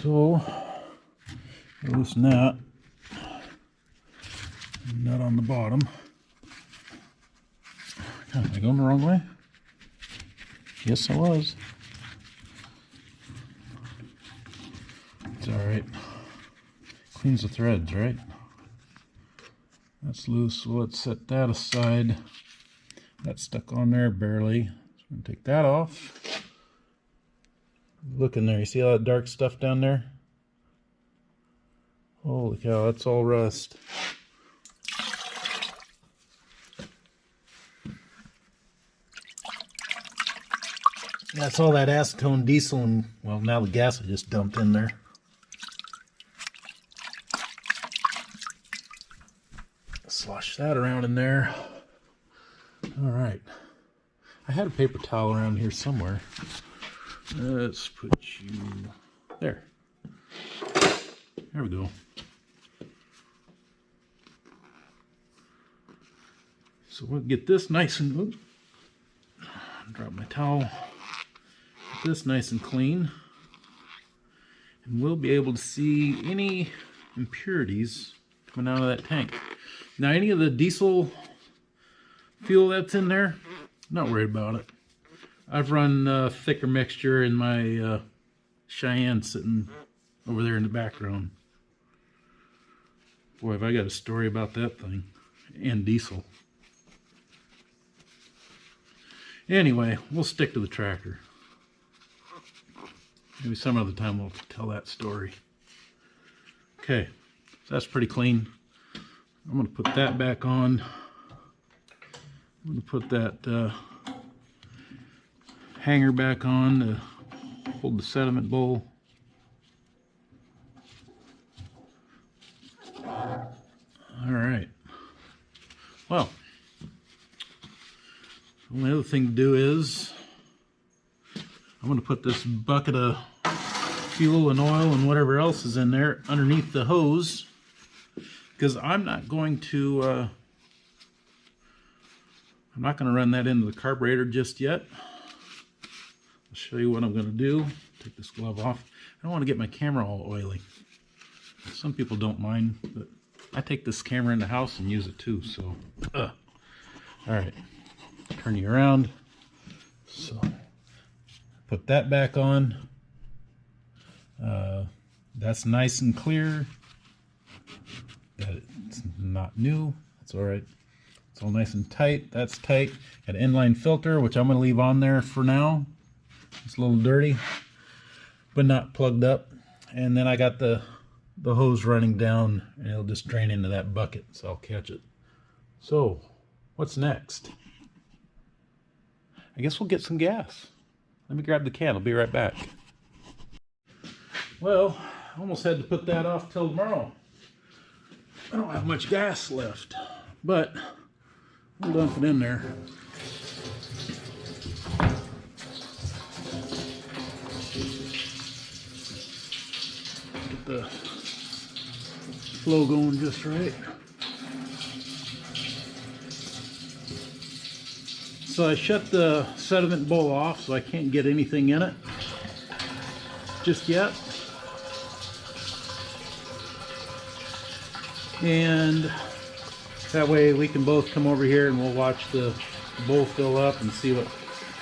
So loosen that nut on the bottom. Am I going the wrong way? Yes, I was. It's alright. Cleans the threads, right? That's loose, so let's set that aside. That's stuck on there barely. So I'm going to take that off. Look in there, you see all that dark stuff down there? Holy cow, that's all rust. That's all that acetone, diesel, and, well, now the gas I just dumped in there. Slosh that around in there. All right. I had a paper towel around here somewhere. Let's put you there. There we go. So we'll get this nice and, oops, drop my towel. Get this nice and clean. And we'll be able to see any impurities coming out of that tank. Now, any of the diesel fuel that's in there, not worried about it. I've run thicker mixture in my Cheyenne sitting over there in the background. Boy, have I got a story about that thing. And diesel. Anyway, we'll stick to the tractor. Maybe some other time we'll tell that story. Okay, so that's pretty clean. I'm going to put that back on. I'm going to put that hanger back on to hold the sediment bowl. All right. Well, the only other thing to do is I'm going to put this bucket of fuel and oil and whatever else is in there underneath the hose, because I'm not going to run that into the carburetor just yet. I'll show you what I'm going to do. Take this glove off. I don't want to get my camera all oily. Some people don't mind, but I take this camera in the house and use it too, so. All right, turn you around. So, put that back on. That's nice and clear. It's not new. That's all right. It's all nice and tight. That's tight. Got an inline filter, which I'm going to leave on there for now. It's a little dirty, but not plugged up. And then I got the hose running down, and it'll just drain into that bucket, so I'll catch it. So, what's next? I guess we'll get some gas. Let me grab the can. I'll be right back. Well, I almost had to put that off till tomorrow. I don't have much gas left, but we'll dump it in there. Get the flow going just right. So I shut the sediment bowl off so I can't get anything in it just yet. And that way we can both come over here and we'll watch the bowl fill up and see what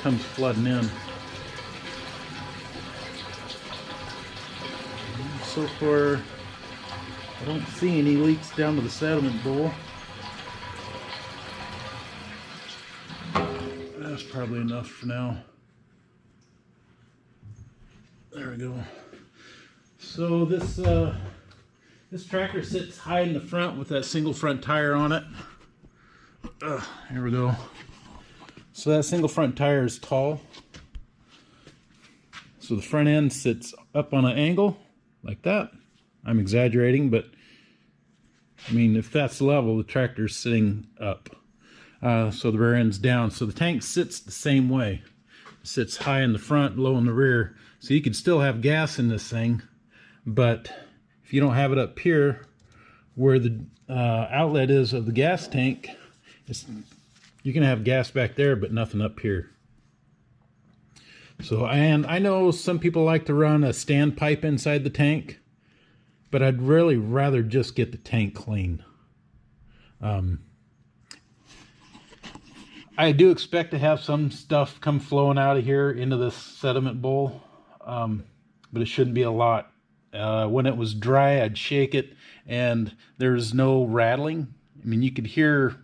comes flooding in. So far, I don't see any leaks down to the sediment bowl. That's probably enough for now. There we go. So this tractor sits high in the front with that single front tire on it. Here we go. So that single front tire is tall. So the front end sits up on an angle like that. I'm exaggerating, but I mean, if that's level, the tractor's sitting up. So the rear end's down. So the tank sits the same way. It sits high in the front, low in the rear. So you can still have gas in this thing, but if you don't have it up here where the outlet is of the gas tank, you can have gas back there, but nothing up here. So, and I know some people like to run a standpipe inside the tank, but I'd really rather just get the tank clean. I do expect to have some stuff come flowing out of here into this sediment bowl, but it shouldn't be a lot. When it was dry, I'd shake it, and there's no rattling. I mean, you could hear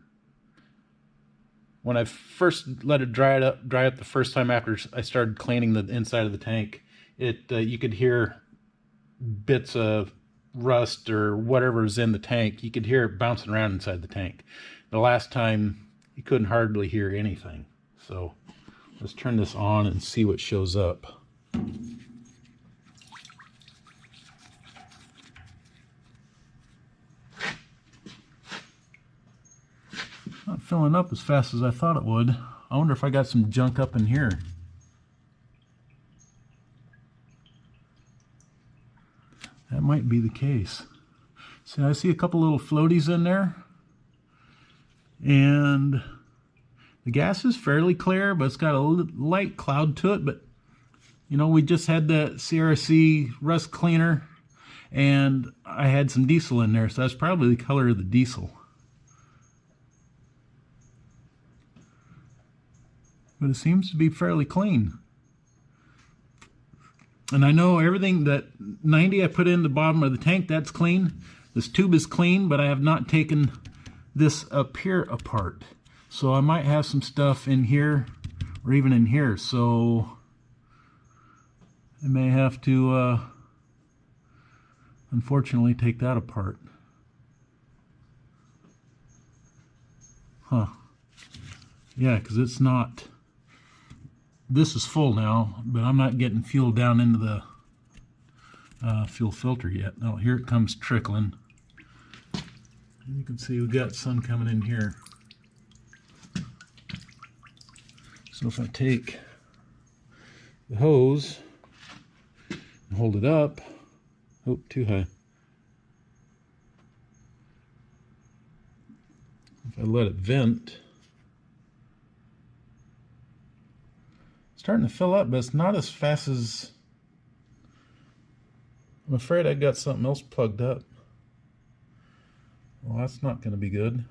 when I first let it dry up the first time after I started cleaning the inside of the tank. You could hear bits of rust or whatever's in the tank. You could hear it bouncing around inside the tank. The last time, you couldn't hardly hear anything. So let's turn this on and see what shows up. Not filling up as fast as I thought it would. I wonder if I got some junk up in here. That might be the case. See, I see a couple little floaties in there. And the gas is fairly clear, but it's got a light cloud to it. But, you know, we just had the CRC rust cleaner, and I had some diesel in there, so that's probably the color of the diesel. But it seems to be fairly clean. And I know everything that 90 I put in the bottom of the tank, that's clean. This tube is clean, but I have not taken this up here apart. So I might have some stuff in here or even in here. So I may have to unfortunately take that apart. Huh. Yeah, because it's not... This is full now, but I'm not getting fuel down into the fuel filter yet. Oh, here it comes trickling. And you can see we've got some coming in here. So if I take the hose and hold it up, oh, too high. If I let it vent, it's starting to fill up, but it's not as fast as... I'm afraid I got something else plugged up. Well, that's not going to be good.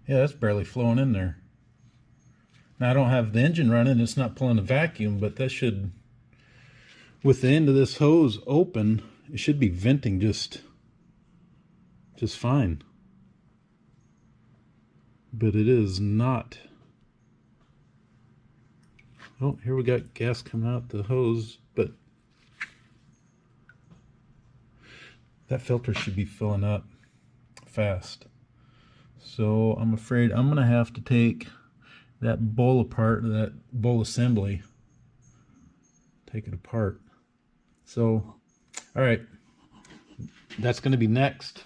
Yeah, that's barely flowing in there. Now, I don't have the engine running. It's not pulling a vacuum, but that should, with the end of this hose open, it should be venting just fine. But it is not. Oh, here we got gas coming out the hose, but that filter should be filling up fast. So I'm afraid I'm gonna have to take that bowl apart, that bowl assembly, take it apart. So, all right, that's gonna be next.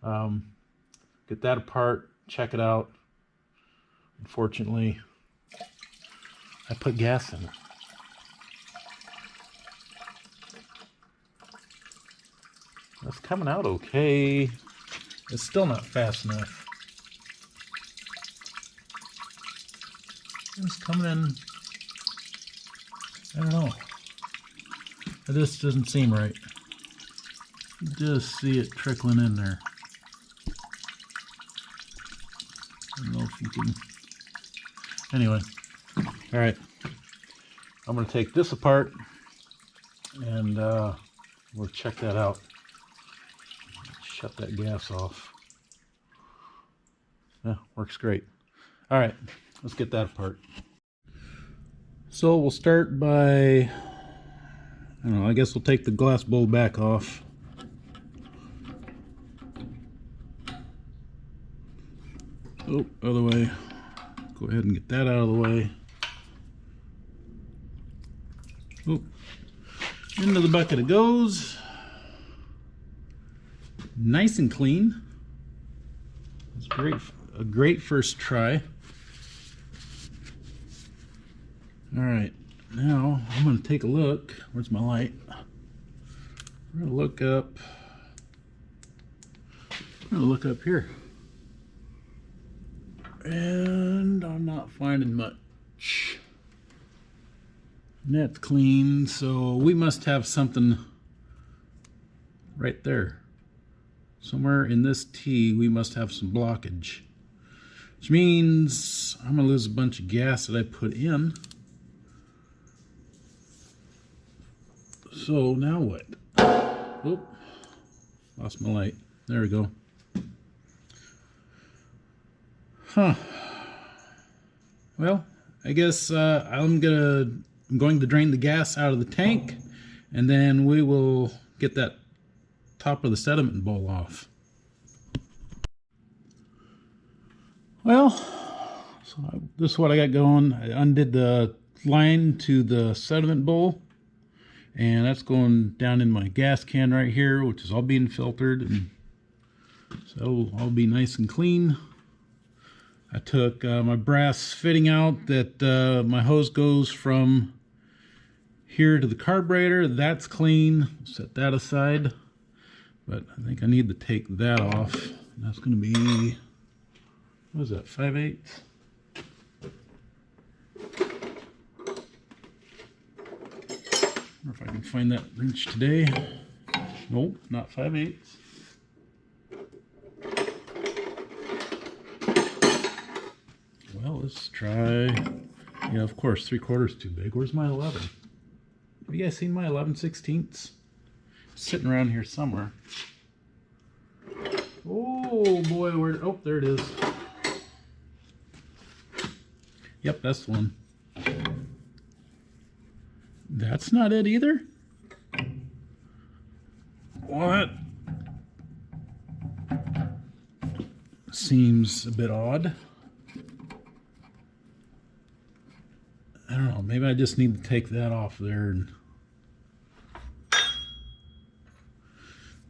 Get that apart, check it out. Unfortunately, I put gas in it. That's coming out okay. It's still not fast enough. It's coming in, I don't know. This doesn't seem right. Just see it trickling in there. I don't know if you can. Anyway, all right. I'm going to take this apart and we'll check that out. Shut that gas off. Yeah, works great. All right, let's get that apart. So we'll start by, I don't know, I guess we'll take the glass bowl back off. Oh, other way. Go ahead and get that out of the way. Oh, into the bucket it goes. Nice and clean. It's great, a great first try. All right, now I'm going to take a look. Where's my light? I'm going to look up. I'm going to look up here, and I'm not finding much. Ouch. And that's clean, so we must have something right there. Somewhere in this T we must have some blockage. Which means I'm gonna lose a bunch of gas that I put in. So now what? Oh, lost my light. There we go. Huh. Well, I guess I'm going to drain the gas out of the tank, and then we will get that top of the sediment bowl off. Well, so this is what I got going. I undid the line to the sediment bowl, and that's going down in my gas can right here, which is all being filtered, and so it'll all be nice and clean. I took my brass fitting out that my hose goes from here to the carburetor. That's clean. Set that aside. But I think I need to take that off. That's going to be, what is that, 5/8? Wonder if I can find that wrench today. Nope, not 5/8. Well, let's try, yeah, of course, 3/4 too big. Where's my 11? Have you guys seen my 11/16? Sitting around here somewhere. Oh boy, where, oh, there it is. Yep, that's the one. That's not it either? What? Seems a bit odd. I don't know, maybe I just need to take that off there, and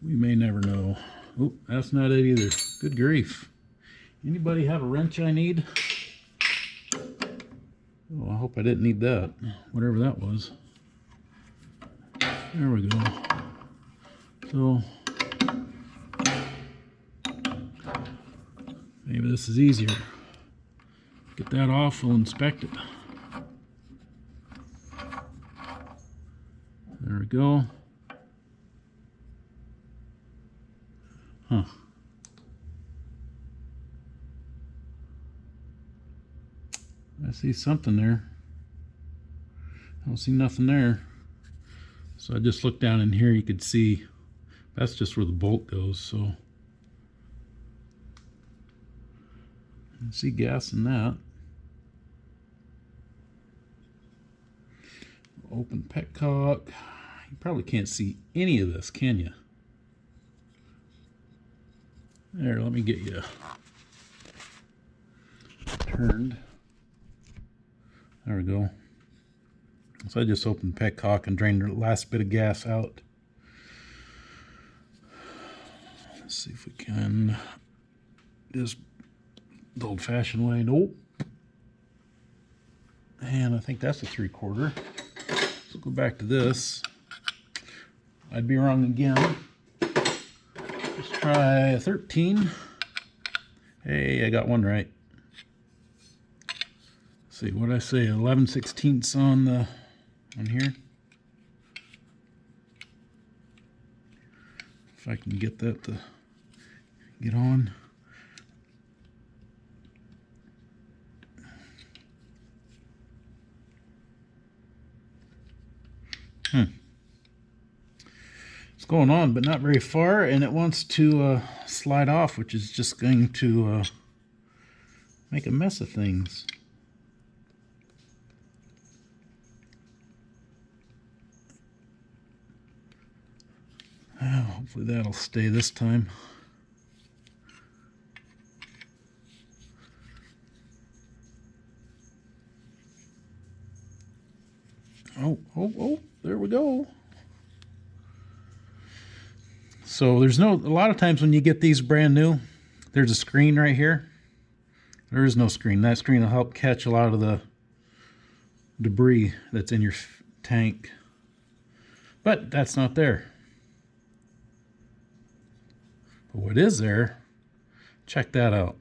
we may never know. Oh, that's not it either. Good grief. Anybody have a wrench I need? Oh, I hope I didn't need that. Whatever that was. There we go. So, maybe this is easier. Get that off, we'll inspect it. There we go. Huh. I see something there. I don't see nothing there. So I just looked down in here, you could see that's just where the bolt goes, so I see gas in that. Open petcock. You probably can't see any of this, can you? There, let me get you turned. There we go. So I just opened the petcock and drained the last bit of gas out. Let's see if we can just the old-fashioned way. Nope. And I think that's a 3/4. So go back to this. I'd be wrong again. Let's try a 13. Hey, I got one right. Let's see, what did I say? 11/16 on here. If I can get that to get on. It's going on, but not very far, and it wants to slide off, which is just going to make a mess of things. Hopefully that'll stay this time. Oh, there we go. So there's a lot of times when you get these brand new, there's a screen right here. There is no screen. That screen will help catch a lot of the debris that's in your tank. But that's not there. But what is there, check that out.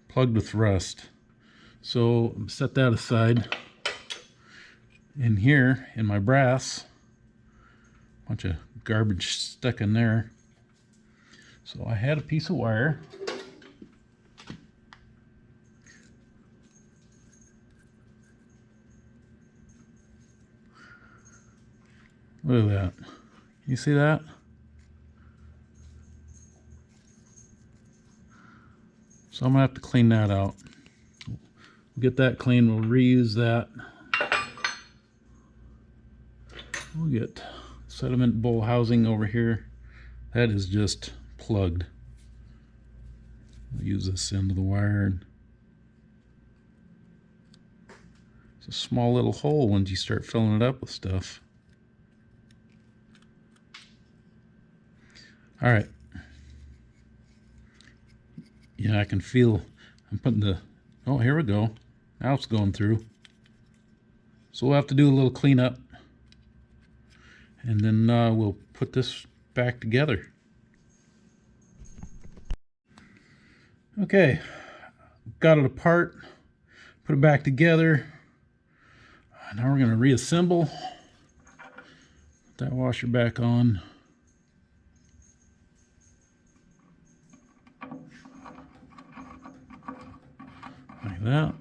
Plugged with rust. So set that aside. In here, in my brass, bunch of garbage stuck in there. So I had a piece of wire. Look at that. You see that? So I'm gonna have to clean that out. We'll get that clean, we'll reuse that. We'll get sediment bowl housing over here. That is just plugged. We'll use this end of the wire. It's a small little hole once you start filling it up with stuff. All right. Yeah, I can feel, I'm putting the, oh, here we go. Now it's going through. So we'll have to do a little cleanup. And then we'll put this back together. Okay, got it apart, put it back together. Now we're going to reassemble. Put that washer back on. Like that.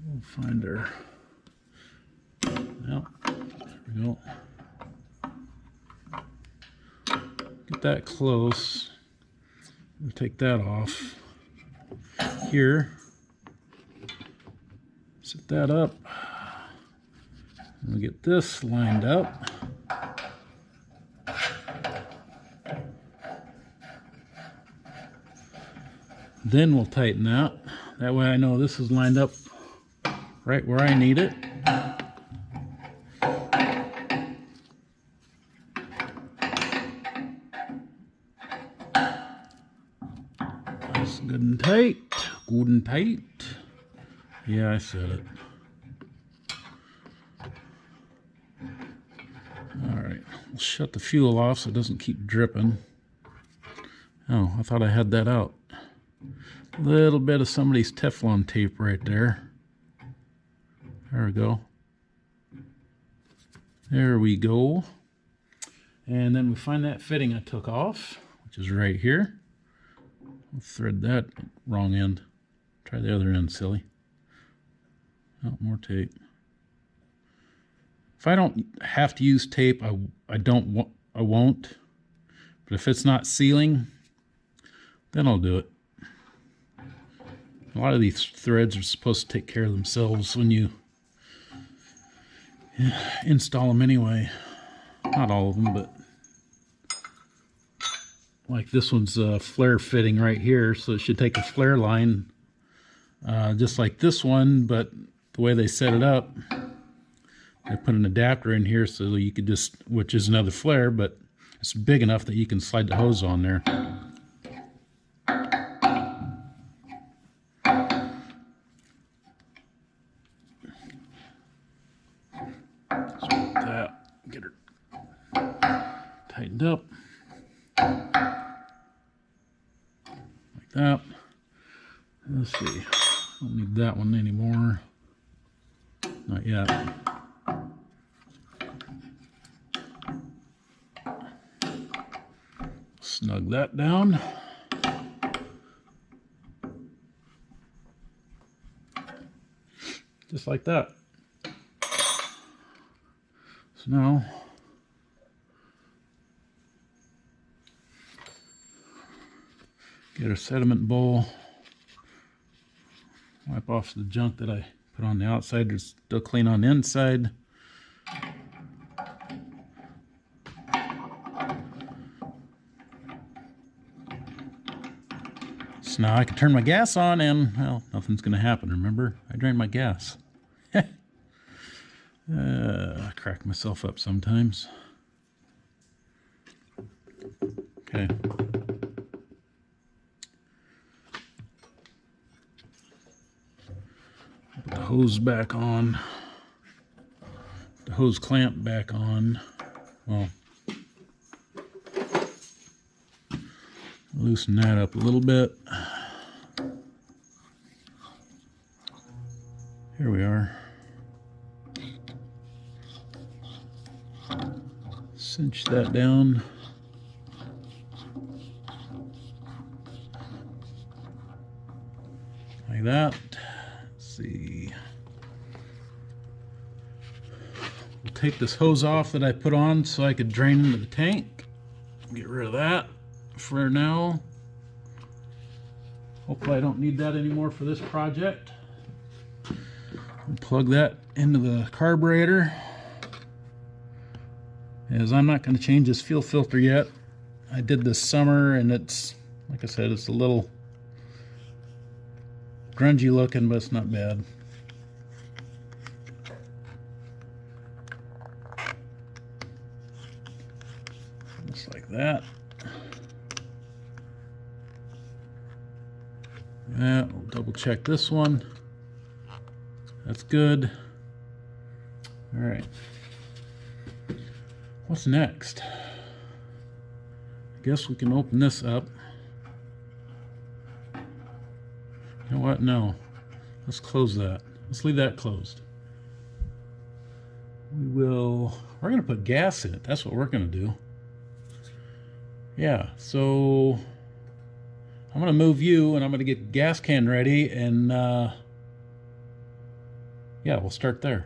We'll find our, well, there we go. Get that close. We'll take that off. Here. Set that up. We'll get this lined up. Then we'll tighten that. That way I know this is lined up right where I need it. That's good and tight. Good and tight. Yeah, I said it. Alright, we'll shut the fuel off so it doesn't keep dripping. Oh, I thought I had that out. A little bit of somebody's Teflon tape right there. There we go. There we go. And then we find that fitting I took off, which is right here. I'll thread that wrong end. Try the other end, silly. Oh, more tape. If I don't have to use tape, I won't. But if it's not sealing, then I'll do it. A lot of these threads are supposed to take care of themselves when you install them anyway. Not all of them, but like this one's a flare fitting right here, so it should take a flare line just like this one, but the way they set it up, I put an adapter in here so you could just, which is another flare, but it's big enough that you can slide the hose on there. Get her tightened up like that. Let's see, don't need that one anymore, not yet. Snug that down. Just like that. So now, get a sediment bowl, wipe off the junk that I put on the outside. It's still clean on the inside. So now I can turn my gas on and, well, nothing's going to happen. Remember, I drained my gas. I crack myself up sometimes. Okay. Put the hose back on. The hose clamp back on. Well, loosen that up a little bit. Here we are. Cinch that down. Like that. Let's see. We'll take this hose off that I put on so I could drain into the tank. Get rid of that for now. Hopefully I don't need that anymore for this project. And plug that into the carburetor, as I'm not going to change this fuel filter yet. I did this summer and it's, like I said, it's a little grungy looking, but it's not bad. Just like that. We'll double check this one. That's good. All right. What's next? I guess we can open this up. You know what? No. Let's close that. Let's leave that closed. We're going to put gas in it. That's what we're going to do. Yeah, so I'm going to move you and I'm going to get the gas can ready and yeah, we'll start there.